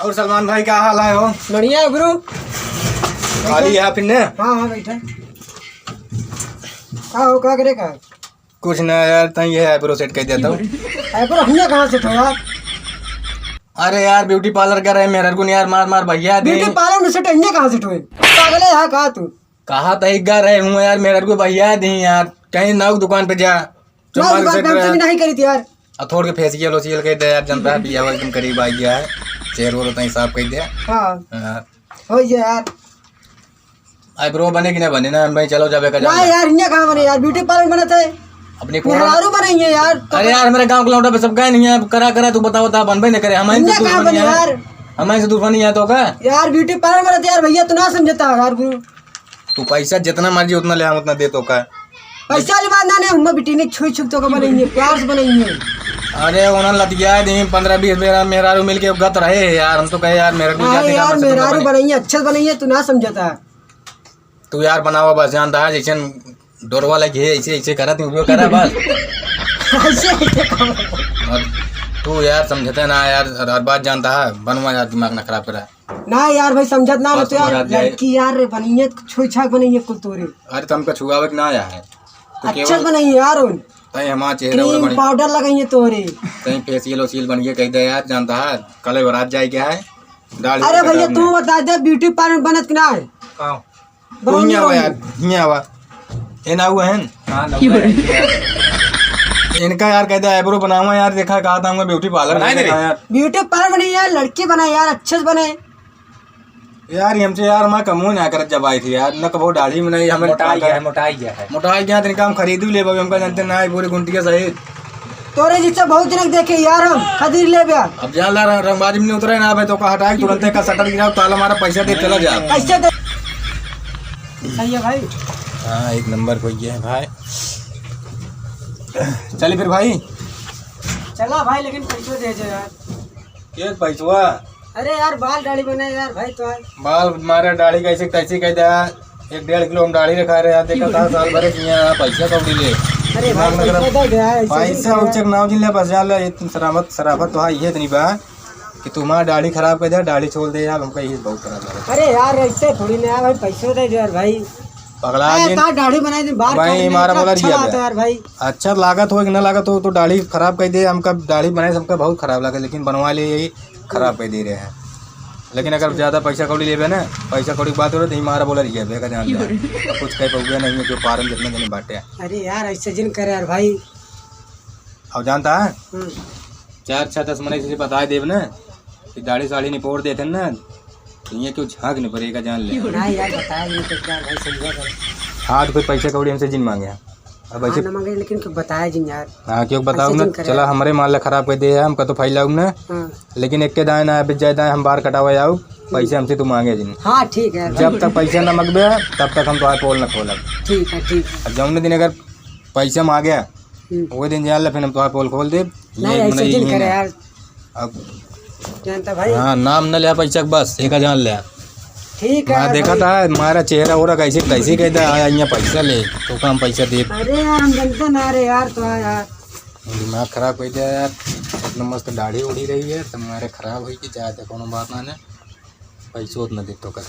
और सलमान भाई क्या हाल है हो? बढ़िया है गुरु। खाली है फिर ने? हाँ हाँ बैठा। क्या हो क्या करेगा? कुछ ना यार, तई ये आईब्रो सेट कर देता हूँ। आईब्रो हमने कहाँ से ठोया? अरे यार ब्यूटी पार्लर कर रहे मेरे को यार, मार मार भैया दे। ब्यूटी पार्लर में सेट हमने कहाँ से ठोए? पागल है यहाँ कहा तू? कहा तही कर रहे हूँ यार, मेरे को भैया दी यार, कहीं नाउ दुकान पे जा। ना दुकान पे हमसे भी नहीं करी थी यार। थोड़ के फेसियल ओसियल कह दे यार, जनता है पिया एकदम करीब आ गया है, चेहरा वो तई साफ कह दे। हाँ हो यार। आईब्रो बने कि ना बने ना भाई, चलो जाबे का ना यार इन्हें कहाँ बने यार, ब्यूटी पार्लर बने थे अपनी मेहरारू बनाई है यार। अरे यार मेरे गांव के लौटा पे सब गए नहीं है, करा करा तू बताओ बता बनबे नहीं करे। हमारे से दूर बनी यार, हमारे से दूर बनी है तो का यार ब्यूटी पार्लर बने थे यार भैया, तू ना समझता यार गुरु। तू पैसा जितना मर्जी उतना ले, हम उतना दे तो का। पैसा वाली बात ना ने, हम बेटी ने छुई छुप तो का बनाई है, प्यार से बनाई है। अरे उन्होंने लतिया दी 15-20 मेहरारू मिल के गत रहे यार, हम तो कहे यार मेरे को यार मेहरारू बनाई है, अच्छा बनाई है, तू ना समझता। तू यार बनावा बस, जानता है जैसे डोरवा लगे ऐसे ऐसे करा तू उपयोग करा बस। तू यार समझते ना यार, हर बात जानता है, बनवा यार दिमाग ना खराब करा ना यार भाई, समझत ना मत यार। लड़की यार बनी है, छुई छाक बनी है कुल तोरे। अरे तुमका छुआवे ना आया है, अच्छा बनाई है यार। उन तई हमारा चेहरा क्रीम पाउडर लगाई है तोरे, कहीं फेसियल ओसियल बन गया कह दे यार, जानता है कल बारात जाए क्या है। अरे भैया तू बता दे ब्यूटी पार्लर बनत कि ना है? तू ही आवा यार, ही आवा ये ना हुआ है। इनका यार कहते आईब्रो बनावा यार, देखा कहा था हमको ब्यूटी पार्लर बनाए दे यार। ब्यूटी पार्लर बनी यार, लड़की बनाए यार, अच्छे से बने यार। हमसे यार मैं कमू ना कर जब आई थी यार, न कबो दाढ़ी में नहीं, हमें मोटाई गया इनका हम खरीद भी ले हमका जानते ना पूरी गुंटिया सहित। तोरे जिससे बहुत दिन देखे यार, हम खरीद ले गया। अब जान ला रंगबाजी में नहीं उतरे ना भाई, तो का हटाए तुरंत का शटर गिराओ, ताला हमारा पैसा दे चला जा। कैसे दे? सही है भाई। हाँ एक नंबर कोई है भाई। चलिए फिर भाई, चला भाई, लेकिन पैसे दे दे यार। ये पैसा? अरे यार बाल दाढ़ी बने यार भाई, तो बाल मारे दाढ़ी कैसे कैसे कह दिया, 1-1.5 किलो हम दाढ़ी रखा रहे यार, देखा था साल भरे किया पैसा कब ले। अरे भाई पैसा उचक ना जिले बस जान ले, शराफत तो ये इतनी बा कि तुम्हारा दाढ़ी खराब कर दिया, दाढ़ी छोड़ दे यार, हमका ये बहुत खराब लगा। अरे यार ऐसे थोड़ी ना भाई, पैसे दे दे यार भाई। पगला दाढ़ी बनाई दे बाहर, भाई हमारा बोला अच्छा यार भाई। अच्छा लागत हो कि ना लागत हो, तो दाढ़ी खराब कर दे, हमका दाढ़ी बनाए हमका बहुत खराब लगा, लेकिन बनवा ले यही खराब कर दे रहे हैं। लेकिन अगर ज्यादा पैसा कौड़ी ले ना, पैसा कौड़ी की बात हो रही तो हमारा बोला रही है जान कुछ कह पाऊंगा नहीं, जो पारन जितने दिन बांटे। अरे यार ऐसे जिन करे यार भाई। अब जानता है 4-6-10 महीने से बता देव ना कि दाढ़ी साड़ी नहीं पोड़ देते ना, तो ये क्यों झाँक नहीं पड़ेगा, जान ले। ना यार बताया नहीं तो क्या भाई, समझा कर। हाँ तो कोई पैसा कौड़ी हमसे जिन मांगे, अब ऐसे मांगे, लेकिन क्यों बताया जिन यार। हाँ क्यों बताऊँ ना, चला हमारे माल खराब कर दे हमका तो फैलाऊ ना, लेकिन एक के दाएं ना जाए दाएं हम बाहर कटावा जाऊ, पैसे हमसे तू मांगे जिन। हाँ ठीक है, जब तक पैसा न मगबे तब तक हम तो पोल न खोलब। ठीक है ठीक है। अब जौन दिन अगर पैसा मांगे वो दिन जान ला, फिर हम तो पोल खोल दे। अब जानता भाई, हाँ नाम न लिया पैसा बस, एक जान लिया। ठीक है। देखा था हमारा चेहरा हो रहा कैसे कैसे कहता आया यहाँ पैसा ले, तो काम पैसा दे। अरे यार हम जानते ना रे यार, तो यार दिमाग खराब कर दिया यार, इतना मस्त दाढ़ी उड़ी रही है तुम्हारे खराब हुई कि चाहते कोनो बात ना, पैसों न दे तो कर।